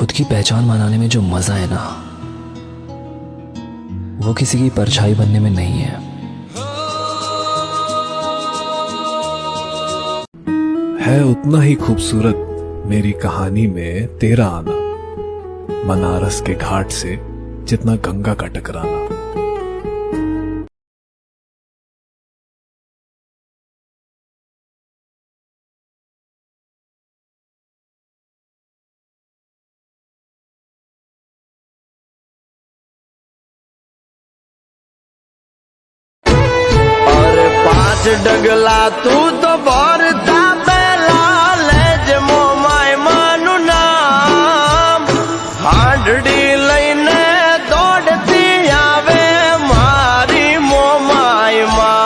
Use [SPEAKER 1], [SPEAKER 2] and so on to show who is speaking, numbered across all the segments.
[SPEAKER 1] खुद की पहचान बनाने में जो मजा है ना, वो किसी की परछाई बनने में नहीं
[SPEAKER 2] है उतना ही खूबसूरत मेरी कहानी में तेरा आना, बनारस के घाट से जितना गंगा का टकराना।
[SPEAKER 3] और 5 डगला तू तो भरता पेला लेज मोमाय मानु नाम, हांडड़ी लईने दौड़ती आवे मारी मोमाय मां।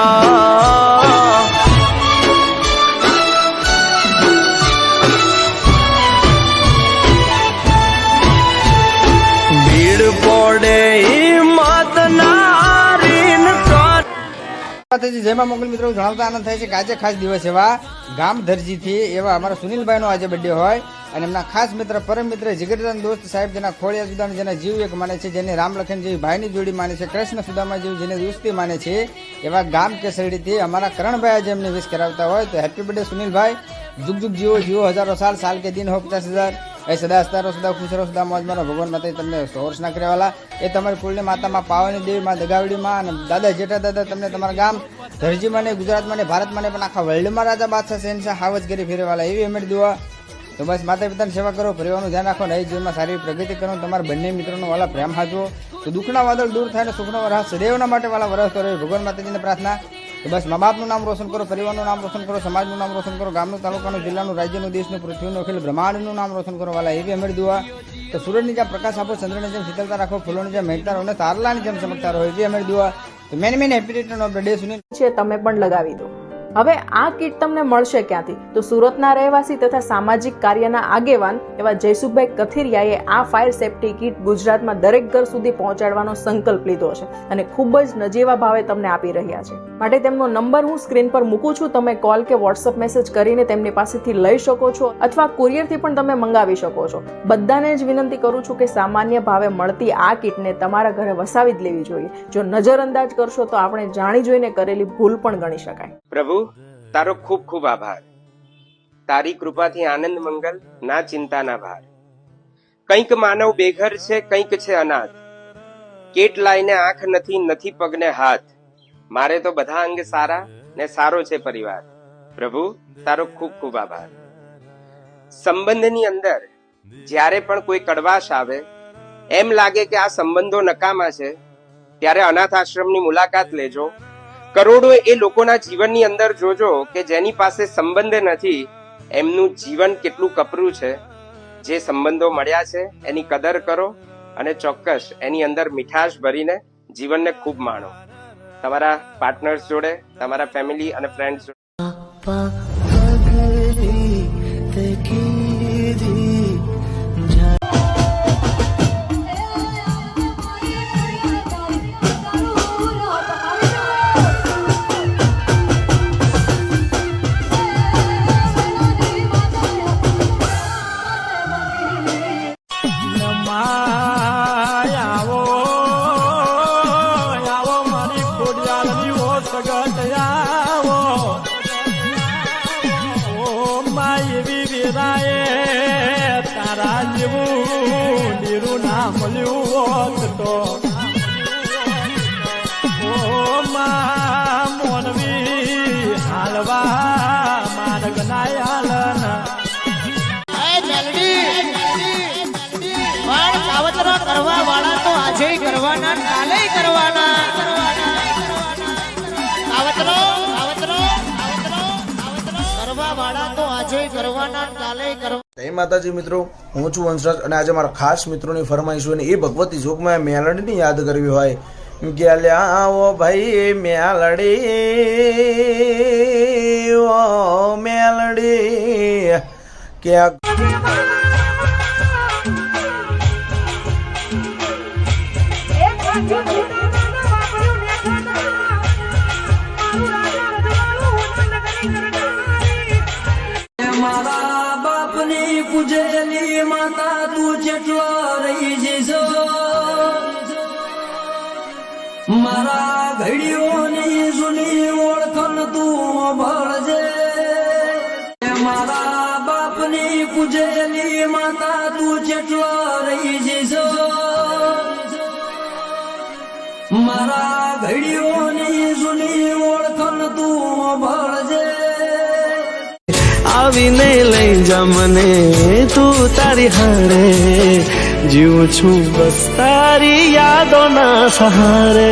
[SPEAKER 3] भीड़ पड़े हिम्मत नारीन
[SPEAKER 4] जयमा मंगल मित्रों जણાવતા આનંદ થાય છે કે આજે ખાસ દિવસ એવા ગામ ધરજીથી એવા અમારા સુનિલભાઈનો આજે બર્થડે હોય અને એમના ખાસ મિત્ર પરમ મિત્ર જીગરદાન દોસ્ત સાહેબ જેના ખોળિયા સુદાન જેના જીવ એક માને છે, જેને રામ લખન જેવી ભાઈની જોડી માને છે, કૃષ્ણ સુદામા જેવી જેને દોસ્તી માને છે, એવા ગામ કેસરડીથી અમારા કરણભાઈ આજે એમને વિશ કરાવતા હોય તો હેપી બર્થડે સુનિલભાઈ, जुग जुग जियो जियो हजारों साल, साल के दिन हो 50,000, ए सदा हसता रहो, सदा खुश रहो, सदा मौज मारो। भगवान माता तमने 100 वर्षना करे वाला ए तमारी कुलनी माता मां पावनी देवी मां दगावड़ी मां અને દાદા જેઠા દાદા તમને તમારા ગામ ધરજી માં ને ગુજરાત માં ને ભારત માં ને પણ આખા વર્લ્ડ માં રાજા બાદશાહ શહેનશાહ હાવજ કરી ફેરે વાला એવી અમર દુઆ। તો બસ માતા પિતાની સેવા કરો, પરિવારનું ધ્યાન રાખો, નઈ જીવનમાં સારી પ્રગતિ કરો, તમારા બંને મિત્રોનો વાલા પ્રેમ હાચવો તો દુઃખના વાદળ દૂર થાય ને સુખનો વરસ સદૈવના માટે વાલા વરસ કરો। ભગવાન માતાજીને પ્રાર્થના તો બસ મા બાપનું નામ રોશન કરો, પરિવારનું નામ રોશન કરો, સમાજનું નામ રોશન કરો, ગામનું, તાલુકાનું, જિલ્લાનું, રાજ્યનું, દેશનું, પૃથ્વીનું, અખિલ બ્રહ્માંડનું નામ રોશન કરો વાલા એવી અમર દુઆ। તો સૂરજની જેમ પ્રકાશ આપો, ચંદ્રની જેમ શીતળતા રાખો, ફૂલોની જેમ મહેકતા રહો અને તારલાની જેમ ચમકતા રહો એવી અમર દુઆ। તો many happy return of the day Sunil
[SPEAKER 5] છે, તમે પણ લગાવી દો। હવે આ કીટ તમને મળશે ક્યાંથી? તો સુરતના રહેવાસી તથા સામાજિક કાર્યના આગેવાન એવા જયસુખભાઈ કથિરિયાએ આ ફાયર સેફટી કીટ ગુજરાતમાં દરેક ઘર સુધી પહોંચાડવાનો સંકલ્પ લીધો છે અને ખૂબ જ નજીવા ભાવે તમને આપી રહ્યા છે। માટે તેમનો નંબર હું સ્ક્રીન પર મૂકું છું, તમે કોલ કે વોટ્સઅપ મેસેજ કરીને તેમની પાસેથી લઈ શકો છો અથવા કુરિયરથી પણ તમે મંગાવી શકો છો। બધાને જ વિનંતી કરું છું કે સામાન્ય ભાવે મળતી આ કીટને તમારા ઘરે વસાવી જ લેવી જોઈએ। જો નજરઅંદાજ કરશો તો આપણે જાણી જોઈને કરેલી ભૂલ પણ ગણી શકાય।
[SPEAKER 6] પ્રભુ તારો ખૂબ ખૂબ આભાર, તારી કૃપાથી આનંદ મંગલ, ના ચિંતા ના ભાર। કંઈક માનવ બેઘર છે, કંઈક છે અનાથ, કેટ લાઈને આંખ નથી, નથી પગને હાથ, મારે તો બધા અંગ સારા ને સારો છે પરિવાર। પ્રભુ તારો ખૂબ ખૂબ આભાર। સંબંધની અંદર જ્યારે પણ કોઈ કડવાશ આવે, એમ લાગે કે આ સંબંધો નકામા છે, ત્યારે અનાથ આશ્રમની મુલાકાત લેજો। કરોડો એ લોકોના જીવનની અંદર જોજો કે જેની પાસે સંબંધ નથી, એમનું જીવન કેટલું કપરું છે। જે સંબંધો મળ્યા છે એની કદર કરો અને ચોક્કસ એની અંદર મીઠાશ ભરીને જીવનને ખૂબ માણો। તમારા પાર્ટનર્સ જોડે, તમારા ફેમિલી અને ફ્રેન્ડ્સ જોડે
[SPEAKER 3] તારા જેવું નીરું ના મળ્યું તો ઓ મા મોનવી હાલવા માર્ગ ના હાલના કાવતરા કરવા વાળા તો આજે કરવાના, કાલે કરવાના। કાવતરો કરવા વાળા તો આજે કરવાના, કાલે કરવાના।
[SPEAKER 7] જય માતાજી મિત્રો, હું છું વંશરાજ અને આજે મારા ખાસ મિત્રોની ફરમાઈશ હોય ને એ ભગવતી જોગમાં મેલડીની યાદ કરવી હોય કે આવો ભાઈ મેલડી ઓ મેલડી કે
[SPEAKER 3] મારા બાપની પૂજેલી માતા
[SPEAKER 8] માતા તું જેટલો રહી જઈશો મારા ઘડીઓની જૂની ઓળખણ તું ભળજે મારા બાપની પૂજેલી માતા તું જેટલો રહી જઈશો મારા ઘડીઓની જૂની ઓળખણ તું ભળજે
[SPEAKER 9] આવીને લઈ જા મને તું તારી હારે જીવું છું બસ તારી યાદોના સહારે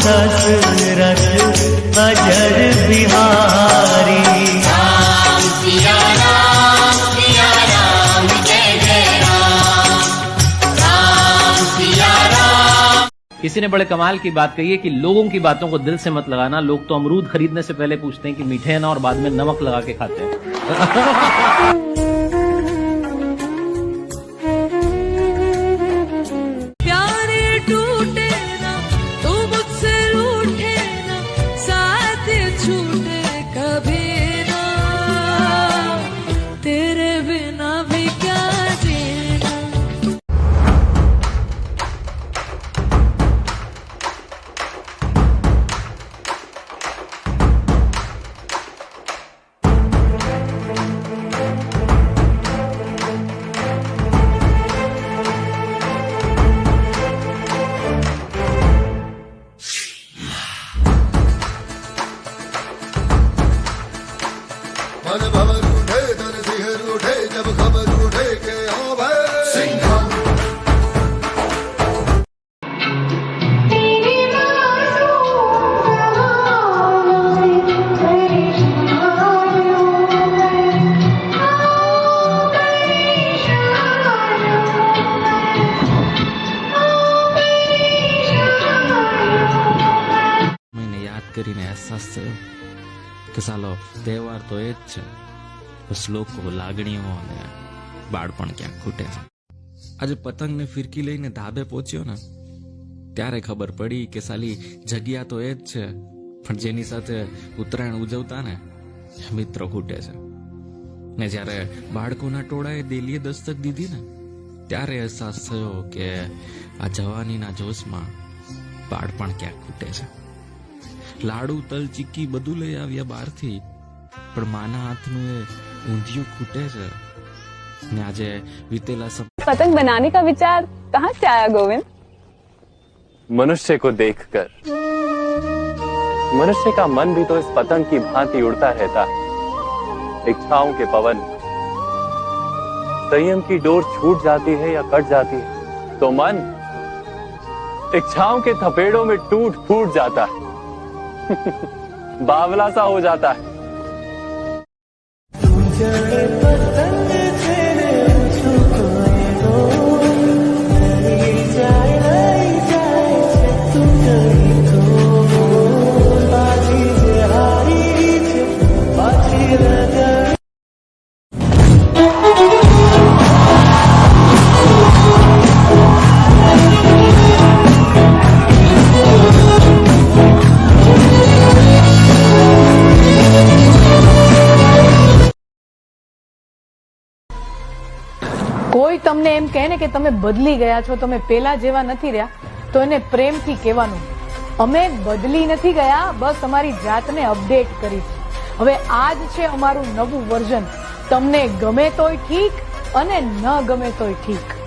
[SPEAKER 9] दशरथ अजर बिहारी
[SPEAKER 10] राम सिया राम जय जय राम सिया राम।
[SPEAKER 11] किसी ने बड़े कमाल की बात कही है कि लोगों की बातों को दिल से मत लगाना। लोग तो अमरूद खरीदने से पहले पूछते हैं कि मीठे हैं ना, और बाद में नमक लगा के खाते हैं।
[SPEAKER 12] मन भवर उठे तन सिहर उठे जब खबर उठे के हाँ भाई सिंघा
[SPEAKER 13] मैंने याद करीने एहसास थयो કે સાલો તહેવાર તો એ જ છે, બસ લોકો લાગણીઓ અને બાળપણ ક્યાંક ખૂટે છે. આજે પતંગને ફિરકી લઈને ધાબે પહોંચ્યો ને ત્યારે ખબર પડી કે સાલી જગ્યા તો એ જ છે, પણ જેની સાથે ઉત્તરાયણ ઉજવતા ને મિત્રો ખૂટે છે. ને જ્યારે બાળકોના ટોળાએ દેલીએ દસ્તક દીધી ને ત્યારે અહેસાસ થયો કે આ જવાનીના જોશમાં બાળપણ ક્યાંક ખૂટે છે. લાડુ તલ ચીક્કી બધું લઈ આવ્યા બહારથી, પણ માના હાથનું એ ઊંધિયું ખૂટે છે. ને આજે વીतेला सब
[SPEAKER 14] पतंग बनाने का विचार कहाँ से आया गोविंद?
[SPEAKER 15] मनुष्य को देखकर मनुष्य का मन भी तो इस पतंग की भांति उड़ता रहता है, इच्छाओं के पवन. संयम की डोर छूट जाती है या कट जाती है तो मन इच्छाओं के थपेड़ों में टूट फूट जाता है, बावला सा हो जाता है.
[SPEAKER 5] કોઈ તમને એમ કહે ને કે તમે બદલી ગયા છો, તમે પેલા જેવા નથી રહ્યા, તો એને પ્રેમથી કહેવાનું, અમે બદલી નથી ગયા, બસ અમારી જાતને અપડેટ કરી છે. હવે આ જ છે અમારું નવું વર્ઝન. તમને ગમે તોય ઠીક અને ન ગમે તોય ઠીક.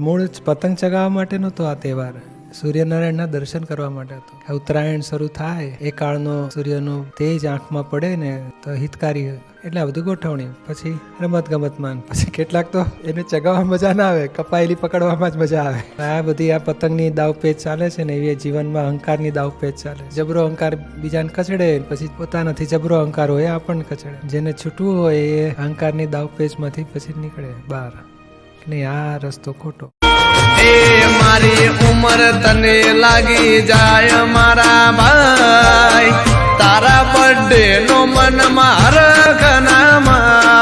[SPEAKER 16] મૂળ પતંગ ચગાવવા માટે નહોતો આ તહેવાર, સૂર્યનારાયણના દર્શન કરવા માટે હતો. ઉત્તરાયણ શરૂ થાય એ કાળનો સૂર્યનો તેજ આંખમાં પડે ને તો હિતકારી, એટલે આ બધું ગોઠવણી. પછી રમત ગમતમાં, પછી કેટલાક તો એને ચગાવવા મજા ના આવે, કપાયેલી પકડવામાં જ મજા આવે. આ બધી આ પતંગની દાવપેચ ચાલે છે ને એવી જીવનમાં અહંકારની દાવપેચ ચાલે. જબરો અહંકાર બીજાને કચડે, પછી પોતાનાથી જબરો અહંકાર હોય આપણને કચડે. જેને છૂટવું હોય એ અહંકારની દાવપેચમાંથી પછી નીકળે બહાર. નહીં, આ રસ્તો ખોટો.
[SPEAKER 9] એ મારી ઉમર તને લાગી જાય મારા ભાઈ, તારા બર્થડે નો મન મારા કનામાં